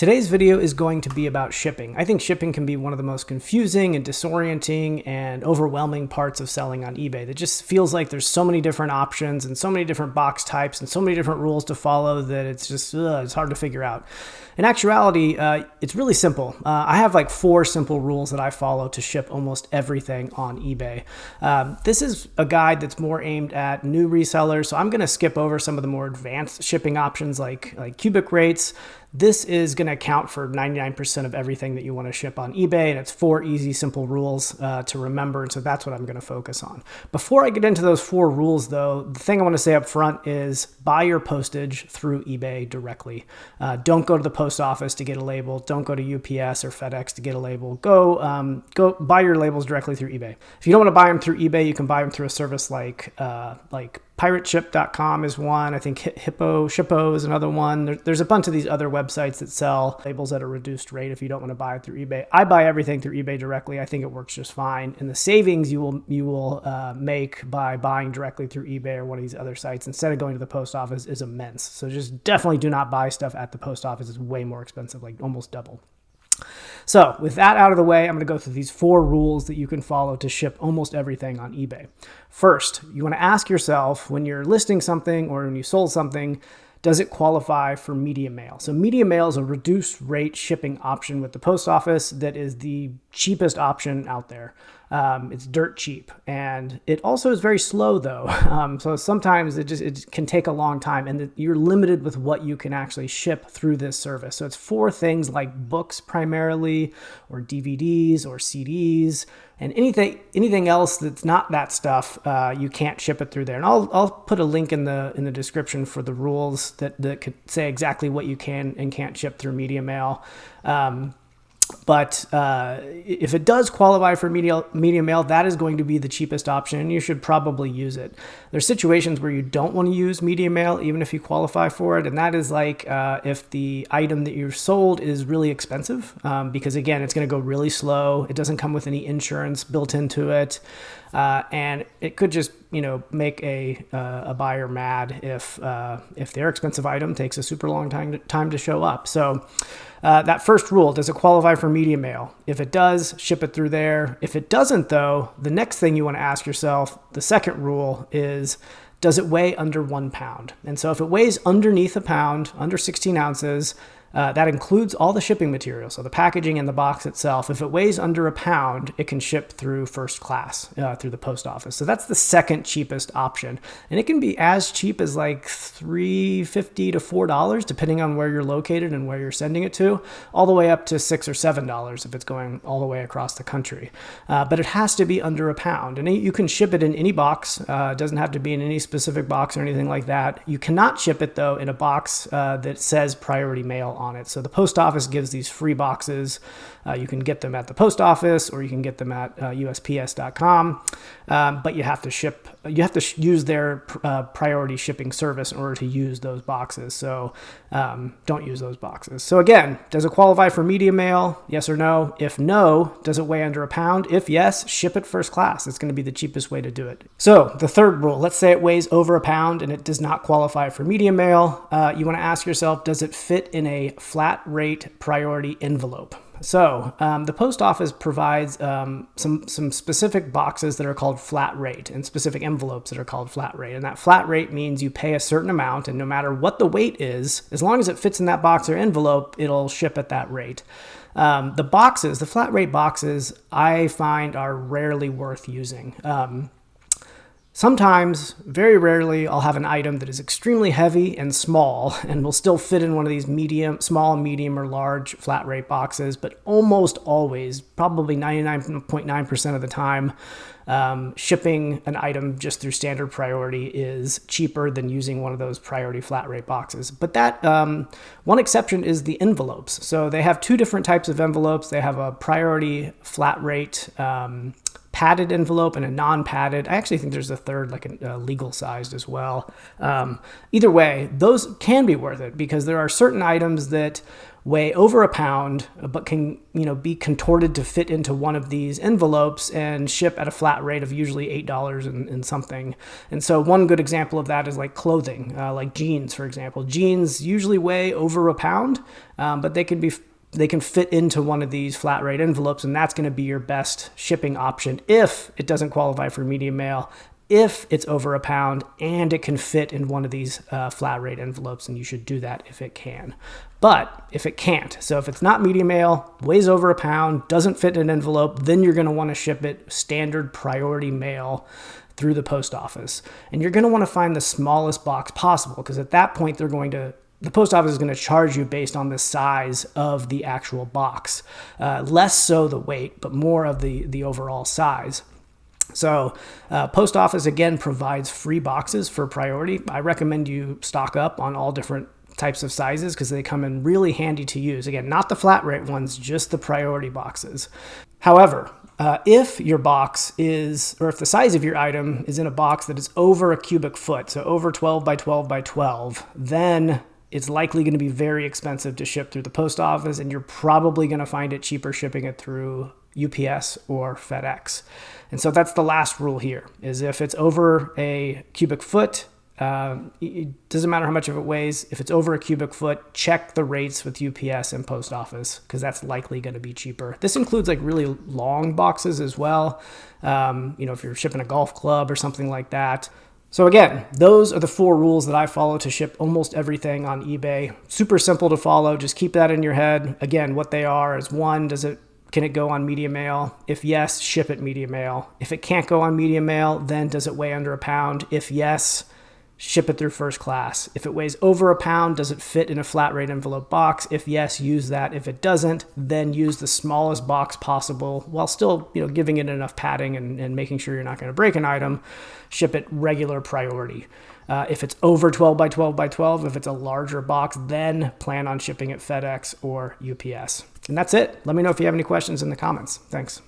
Today's video is going to be about shipping. I think shipping can be one of the most confusing and disorienting and overwhelming parts of selling on eBay. It just feels like there's so many different options and so many different box types and so many different rules to follow that it's just, it's hard to figure out. In actuality, it's really simple. I have like 4 simple rules that I follow to ship almost everything on eBay. This is a guide that's more aimed at new resellers, so I'm going to skip over some of the more advanced shipping options like cubic rates. This is going to account for 99% of everything that you want to ship on eBay, and it's 4 easy, simple rules to remember, and so that's what I'm going to focus on. Before I get into those 4 rules, though, the thing I want to say up front is buy your postage through eBay directly. Don't go to the post office to get a label. Don't go to UPS or FedEx to get a label. Go buy your labels directly through eBay. If you don't want to buy them through eBay, you can buy them through a service like pirateship.com is one. I think Shippo is another one. There's a bunch of these other websites that sell labels at a reduced rate if you don't want to buy it through eBay. I buy everything through eBay directly. I think it works just fine. And the savings you will make by buying directly through eBay or one of these other sites instead of going to the post office is immense. So just definitely do not buy stuff at the post office. It's way more expensive, like almost double. So with that out of the way, I'm going to go through these 4 rules that you can follow to ship almost everything on eBay. First, you want to ask yourself when you're listing something or when you sold something, does it qualify for media mail? So media mail is a reduced rate shipping option with the post office that is the cheapest option out there. It's dirt cheap, and it also is very slow though. So sometimes it can take a long time, and you're limited with what you can actually ship through this service. So it's for things like books primarily, or DVDs or CDs, and anything else that's not that stuff, you can't ship it through there. And I'll put a link in the description for the rules that could say exactly what you can and can't ship through media mail. But if it does qualify for media mail, that is going to be the cheapest option, and you should probably use it. There's situations where you don't want to use media mail, even if you qualify for it, and that is like if the item that you've sold is really expensive, because again, it's going to go really slow. It doesn't come with any insurance built into it, and it could just make a buyer mad if their expensive item takes a super long time to show up. So that first rule, does it qualify for media mail? If it does, ship it through there. If it doesn't, though, the next thing you want to ask yourself, the second rule is, does it weigh under 1 pound? And so if it weighs underneath a pound, under 16 ounces, that includes all the shipping material, so the packaging and the box itself. If it weighs under a pound, it can ship through first class through the post office. So that's the second cheapest option. And it can be as cheap as like $3.50 to $4, depending on where you're located and where you're sending it to, all the way up to $6 or $7 if it's going all the way across the country. But it has to be under a pound. And you can ship it in any box. It doesn't have to be in any specific box or anything like that. You cannot ship it, though, in a box that says priority mail on it. So the post office gives these free boxes. You can get them at the post office, or you can get them at USPS.com. But you have to use their priority shipping service in order to use those boxes. So don't use those boxes. So again, does it qualify for media mail? Yes or no? If no, does it weigh under a pound? If yes, ship it first class. It's going to be the cheapest way to do it. So the third rule, let's say it weighs over a pound and it does not qualify for media mail. You want to ask yourself, does it fit in a flat rate priority envelope? So the post office provides some specific boxes that are called flat rate and specific envelopes that are called flat rate. And that flat rate means you pay a certain amount, and no matter what the weight is, as long as it fits in that box or envelope, it'll ship at that rate. The flat rate boxes, I find are rarely worth using. Sometimes, very rarely, I'll have an item that is extremely heavy and small and will still fit in one of these small, medium, or large flat rate boxes, but almost always, probably 99.9% of the time, shipping an item just through standard priority is cheaper than using one of those priority flat rate boxes. But that one exception is the envelopes. So they have 2 different types of envelopes. They have a priority flat rate padded envelope and a non-padded. I actually think there's a third, like a legal sized as well. Either way, those can be worth it because there are certain items that weigh over a pound, but can, be contorted to fit into one of these envelopes and ship at a flat rate of usually $8 and something. And so one good example of that is like clothing, like jeans, for example. Jeans usually weigh over a pound, but they can fit into one of these flat rate envelopes, and that's going to be your best shipping option if it doesn't qualify for medium mail, if it's over a pound and it can fit in one of these flat rate envelopes, and you should do that if it can. But if it can't, so if it's not medium mail, weighs over a pound, doesn't fit in an envelope, then you're going to want to ship it standard priority mail through the post office. And you're going to want to find the smallest box possible, because at that point the post office is going to charge you based on the size of the actual box. Less so the weight, but more of the overall size. So post office, again, provides free boxes for priority. I recommend you stock up on all different types of sizes because they come in really handy to use. Again, not the flat rate ones, just the priority boxes. However, if your box is, or if the size of your item is in a box that is over a cubic foot, so over 12 by 12 by 12, then it's likely going to be very expensive to ship through the post office, and you're probably going to find it cheaper shipping it through UPS or FedEx. And so that's the last rule here, is if it's over a cubic foot, it doesn't matter how much of it weighs. If it's over a cubic foot, check the rates with UPS and post office, because that's likely going to be cheaper. This includes like really long boxes as well. If you're shipping a golf club or something like that. So again, those are the 4 rules that I follow to ship almost everything on eBay. Super simple to follow. Just keep that in your head. Again, what they are is 1, can it go on medium mail? If yes, ship it medium mail. If it can't go on medium mail, then does it weigh under a pound? If yes, ship it through first class. If it weighs over a pound, does it fit in a flat rate envelope box? If yes, use that. If it doesn't, then use the smallest box possible while still, giving it enough padding and making sure you're not going to break an item. Ship it regular priority. If it's over 12 by 12 by 12, if it's a larger box, then plan on shipping it FedEx or UPS. And that's it. Let me know if you have any questions in the comments. Thanks.